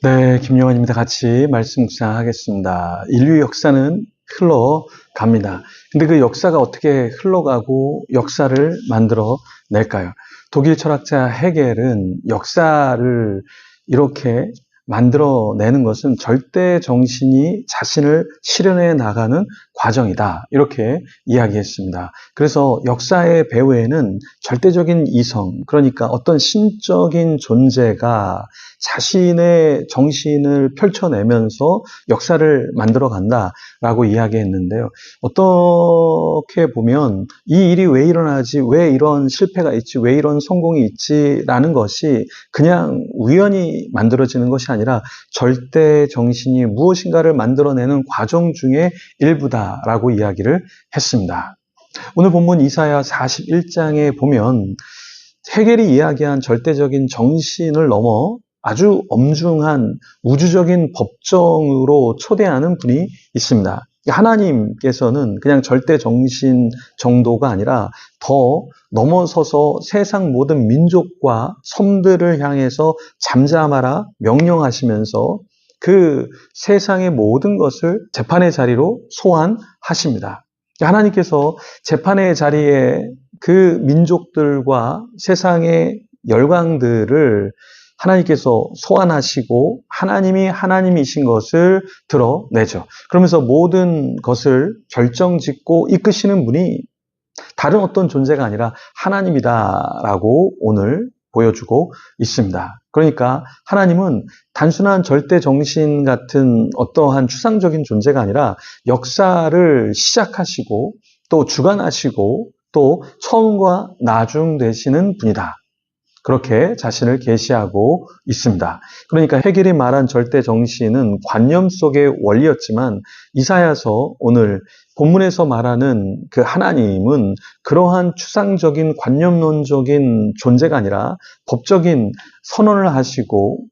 네, 김용환입니다. 같이 말씀 묵상하겠습니다. 인류 역사는 흘러갑니다. 근데 그 역사가 어떻게 흘러가고 역사를 만들어 낼까요? 독일 철학자 헤겔은 역사를 이렇게 만들어내는 것은 절대 정신이 자신을 실현해 나가는 과정이다. 이렇게 이야기했습니다. 그래서 역사의 배후에는 절대적인 이성, 그러니까 어떤 신적인 존재가 자신의 정신을 펼쳐내면서 역사를 만들어 간다라고 이야기했는데요. 어떻게 보면 이 일이 왜 일어나지, 왜 이런 실패가 있지, 왜 이런 성공이 있지라는 것이 그냥 우연히 만들어지는 것이 아니라 절대 정신이 무엇인가를 만들어내는 과정 중의 일부다라고 이야기를 했습니다. 오늘 본문 이사야 41장에 보면 헤겔이 이야기한 절대적인 정신을 넘어 아주 엄중한 우주적인 법정으로 초대하는 분이 있습니다. 하나님께서는 그냥 절대 정신 정도가 아니라 더 넘어서서 세상 모든 민족과 섬들을 향해서 잠잠하라 명령하시면서 그 세상의 모든 것을 재판의 자리로 소환하십니다. 하나님께서 재판의 자리에 그 민족들과 세상의 열강들을 하나님께서 소환하시고 하나님이 하나님이신 것을 드러내죠. 그러면서 모든 것을 결정짓고 이끄시는 분이 다른 어떤 존재가 아니라 하나님이다라고 오늘 보여주고 있습니다. 그러니까 하나님은 단순한 절대 정신 같은 어떠한 추상적인 존재가 아니라 역사를 시작하시고 또 주관하시고 또 처음과 나중 되시는 분이다. 그렇게 자신을 계시하고 있습니다. 그러니까 헤겔이 말한 절대 정신은 관념 속의 원리였지만 이사야서 오늘 본문에서 말하는 그 하나님은 그러한 추상적인 관념론적인 존재가 아니라 법적인 선언을 하시고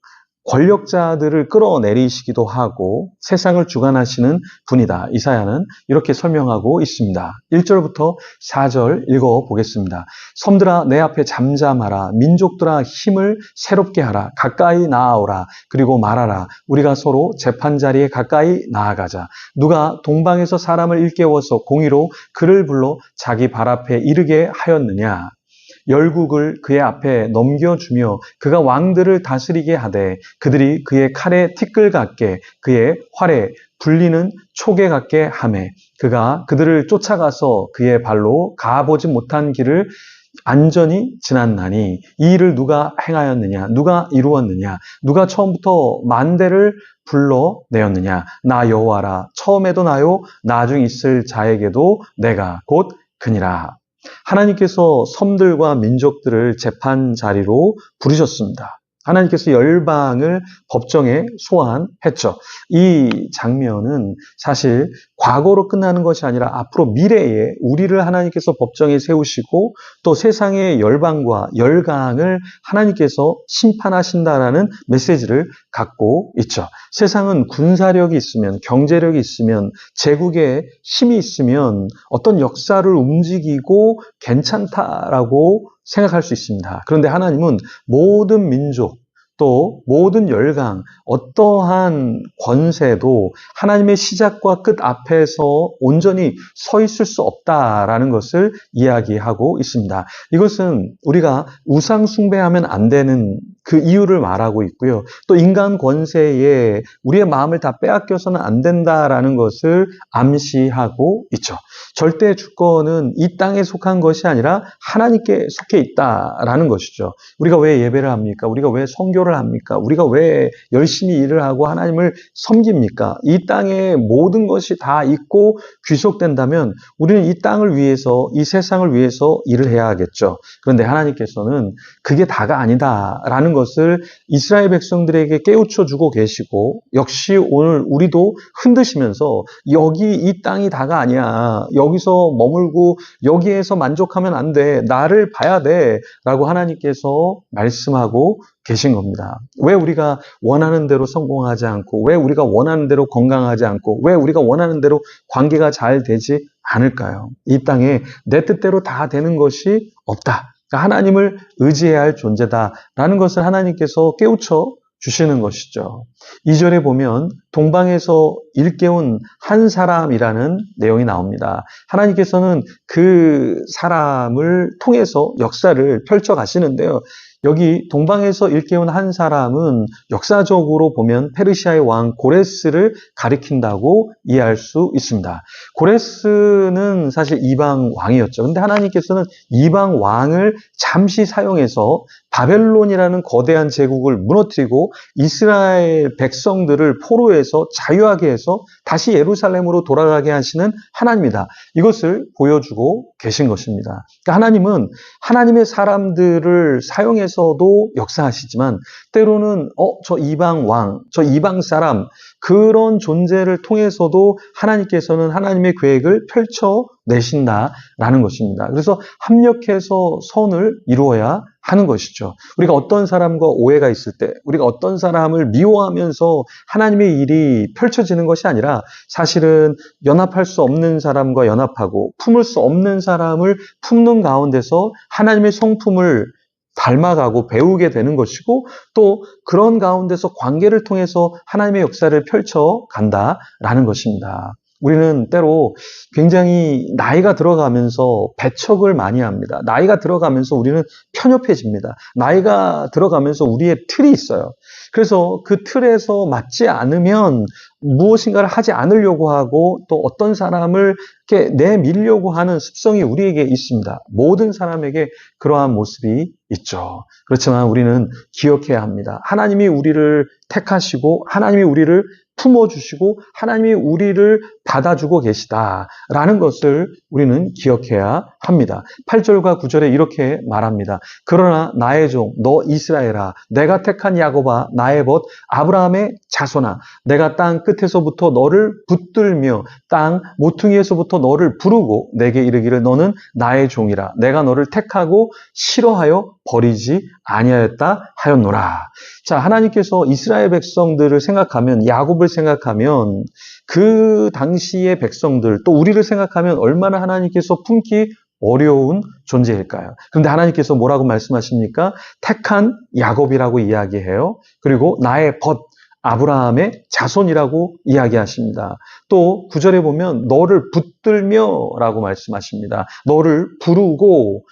권력자들을 끌어내리시기도 하고 세상을 주관하시는 분이다. 이사야는 이렇게 설명하고 있습니다. 1절부터 4절 읽어보겠습니다. 섬들아 내 앞에 잠잠하라. 민족들아 힘을 새롭게 하라. 가까이 나아오라. 그리고 말하라. 우리가 서로 재판자리에 가까이 나아가자. 누가 동방에서 사람을 일깨워서 공의로 그를 불러 자기 발 앞에 이르게 하였느냐. 열국을 그의 앞에 넘겨주며 그가 왕들을 다스리게 하되 그들이 그의 칼에 티끌 같게 그의 활에 불리는 촉에 같게 하매 그가 그들을 쫓아가서 그의 발로 가보지 못한 길을 안전히 지났나니 이 일을 누가 행하였느냐 누가 이루었느냐 누가 처음부터 만대를 불러내었느냐 나 여호와라 처음에도 나요 나중 있을 자에게도 내가 곧 그니라. 하나님께서 섬들과 민족들을 재판 자리로 부르셨습니다. 하나님께서 열방을 법정에 소환했죠. 이 장면은 사실 과거로 끝나는 것이 아니라 앞으로 미래에 우리를 하나님께서 법정에 세우시고 또 세상의 열방과 열강을 하나님께서 심판하신다라는 메시지를 갖고 있죠. 세상은 군사력이 있으면 경제력이 있으면 제국의 힘이 있으면 어떤 역사를 움직이고 괜찮다라고 생각할 수 있습니다. 그런데 하나님은 모든 민족 또 모든 열강, 어떠한 권세도 하나님의 시작과 끝 앞에서 온전히 서 있을 수 없다라는 것을 이야기하고 있습니다. 이것은 우리가 우상 숭배하면 안 되는 그 이유를 말하고 있고요. 또 인간 권세에 우리의 마음을 다 빼앗겨서는 안 된다라는 것을 암시하고 있죠. 절대 주권은 이 땅에 속한 것이 아니라 하나님께 속해 있다라는 것이죠. 우리가 왜 예배를 합니까? 우리가 왜 선교를 합니까? 우리가 왜 열심히 일을 하고 하나님을 섬깁니까? 이 땅에 모든 것이 다 있고 귀속된다면 우리는 이 땅을 위해서 이 세상을 위해서 일을 해야 하겠죠. 그런데 하나님께서는 그게 다가 아니다라는 것을 이스라엘 백성들에게 깨우쳐 주고 계시고 역시 오늘 우리도 흔드시면서 여기 이 땅이 다가 아니야. 여기서 머물고 여기에서 만족하면 안 돼. 나를 봐야 돼. 라고 하나님께서 말씀하고 계신 겁니다. 왜 우리가 원하는 대로 성공하지 않고 왜 우리가 원하는 대로 건강하지 않고 왜 우리가 원하는 대로 관계가 잘 되지 않을까요? 이 땅에 내 뜻대로 다 되는 것이 없다. 하나님을 의지해야 할 존재다라는 것을 하나님께서 깨우쳐 주시는 것이죠. 2절에 보면 동방에서 일깨운 한 사람이라는 내용이 나옵니다. 하나님께서는 그 사람을 통해서 역사를 펼쳐 가시는데요. 여기 동방에서 일깨운 한 사람은 역사적으로 보면 페르시아의 왕 고레스를 가리킨다고 이해할 수 있습니다. 고레스는 사실 이방 왕이었죠. 근데 하나님께서는 이방 왕을 잠시 사용해서 바벨론이라는 거대한 제국을 무너뜨리고 이스라엘 백성들을 포로에서 자유하게 해서 다시 예루살렘으로 돌아가게 하시는 하나님이다. 이것을 보여주고 계신 것입니다. 그러니까 하나님은 하나님의 사람들을 사용해서도 역사하시지만 때로는 저 이방 왕, 저 이방 사람 그런 존재를 통해서도 하나님께서는 하나님의 계획을 펼쳐내신다라는 것입니다. 그래서 합력해서 선을 이루어야 하는 것이죠. 우리가 어떤 사람과 오해가 있을 때, 우리가 어떤 사람을 미워하면서 하나님의 일이 펼쳐지는 것이 아니라 사실은 연합할 수 없는 사람과 연합하고 품을 수 없는 사람을 품는 가운데서 하나님의 성품을 닮아가고 배우게 되는 것이고 또 그런 가운데서 관계를 통해서 하나님의 역사를 펼쳐간다라는 것입니다. 우리는 때로 굉장히 나이가 들어가면서 배척을 많이 합니다. 나이가 들어가면서 우리는 편협해집니다. 나이가 들어가면서 우리의 틀이 있어요. 그래서 그 틀에서 맞지 않으면 무엇인가를 하지 않으려고 하고 또 어떤 사람을 이렇게 내밀려고 하는 습성이 우리에게 있습니다. 모든 사람에게 그러한 모습이 있죠. 그렇지만 우리는 기억해야 합니다. 하나님이 우리를 택하시고 하나님이 우리를 품어주시고 하나님이 우리를 받아주고 계시다라는 것을 우리는 기억해야 합니다. 8절과 9절에 이렇게 말합니다. 그러나 나의 종 너 이스라엘아 내가 택한 야곱아 나의 벗 아브라함의 자손아 내가 땅 끝에서부터 너를 붙들며 땅 모퉁이에서부터 너를 부르고 내게 이르기를 너는 나의 종이라 내가 너를 택하고 싫어하여 버리지 아니하였다 하였노라. 자, 하나님께서 이스라엘 백성들을 생각하면 야곱을 생각하면 그 당시의 백성들 또 우리를 생각하면 얼마나 하나님께서 품기 어려운 존재일까요? 그런데 하나님께서 뭐라고 말씀하십니까? 택한 야곱이라고 이야기해요. 그리고 나의 벗 아브라함의 자손이라고 이야기하십니다. 또 9절에 보면 너를 붙들며 라고 말씀하십니다. 너를 부르고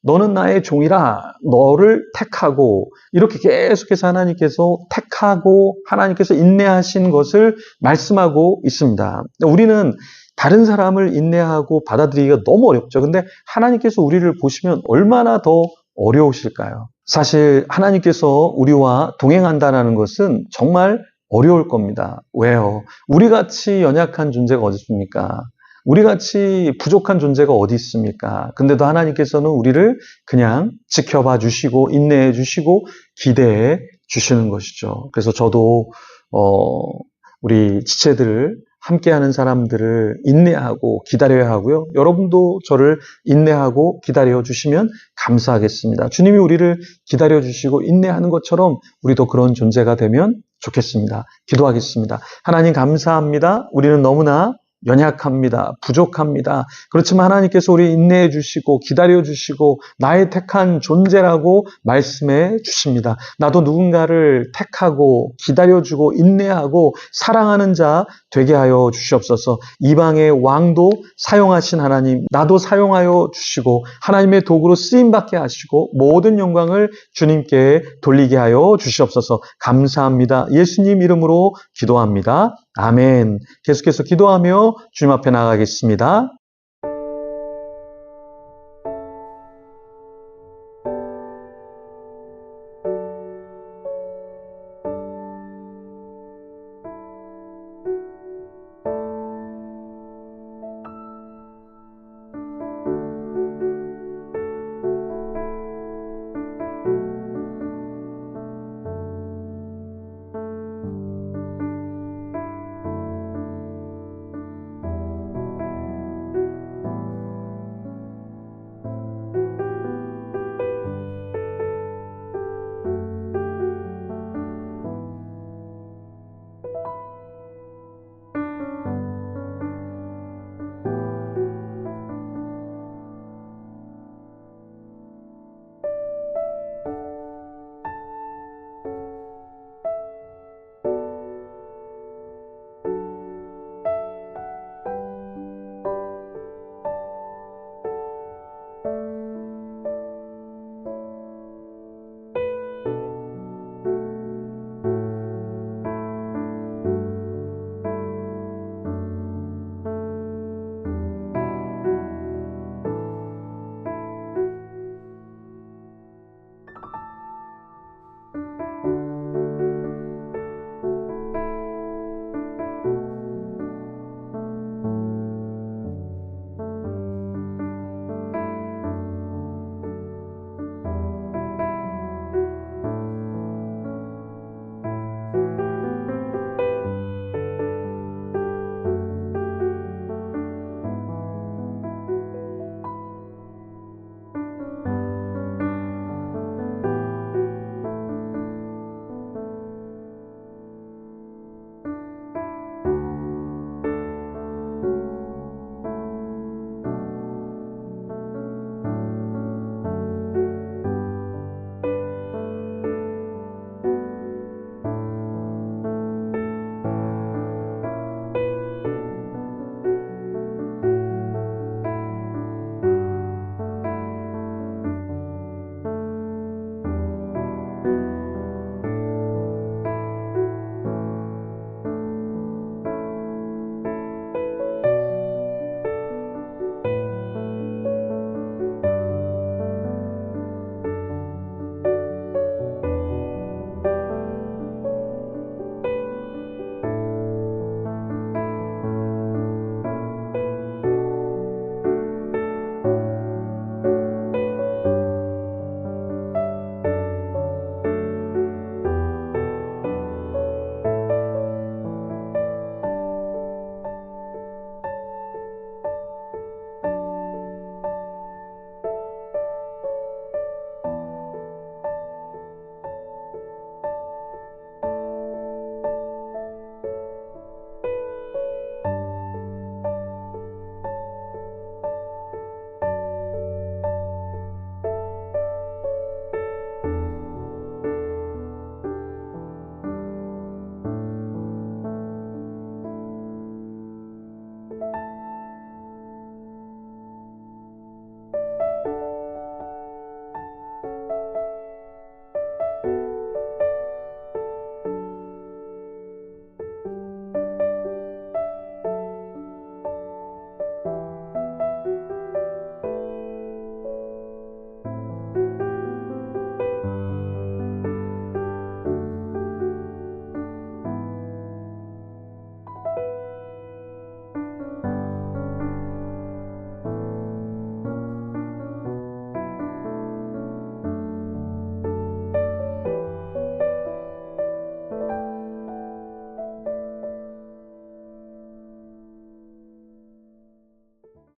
너는 나의 종이라 너를 택하고 이렇게 계속해서 하나님께서 택하고 하나님께서 인내하신 것을 말씀하고 있습니다. 우리는 다른 사람을 인내하고 받아들이기가 너무 어렵죠. 근데 하나님께서 우리를 보시면 얼마나 더 어려우실까요? 사실 하나님께서 우리와 동행한다는 것은 정말 어려울 겁니다. 왜요? 우리같이 연약한 존재가 어디 있습니까? 우리같이 부족한 존재가 어디 있습니까? 근데도 하나님께서는 우리를 그냥 지켜봐 주시고 인내해 주시고 기대해 주시는 것이죠. 그래서 저도 우리 지체들을 함께하는 사람들을 인내하고 기다려야 하고요. 여러분도 저를 인내하고 기다려 주시면 감사하겠습니다. 주님이 우리를 기다려 주시고 인내하는 것처럼 우리도 그런 존재가 되면 좋겠습니다. 기도하겠습니다. 하나님 감사합니다. 우리는 너무나 연약합니다. 부족합니다. 그렇지만 하나님께서 우리 인내해 주시고 기다려 주시고 나의 택한 존재라고 말씀해 주십니다. 나도 누군가를 택하고 기다려주고 인내하고 사랑하는 자 되게 하여 주시옵소서. 이방의 왕도 사용하신 하나님, 나도 사용하여 주시고 하나님의 도구로 쓰임받게 하시고 모든 영광을 주님께 돌리게 하여 주시옵소서. 감사합니다. 예수님 이름으로 기도합니다. 아멘. 계속해서 기도하며 주님 앞에 나가겠습니다.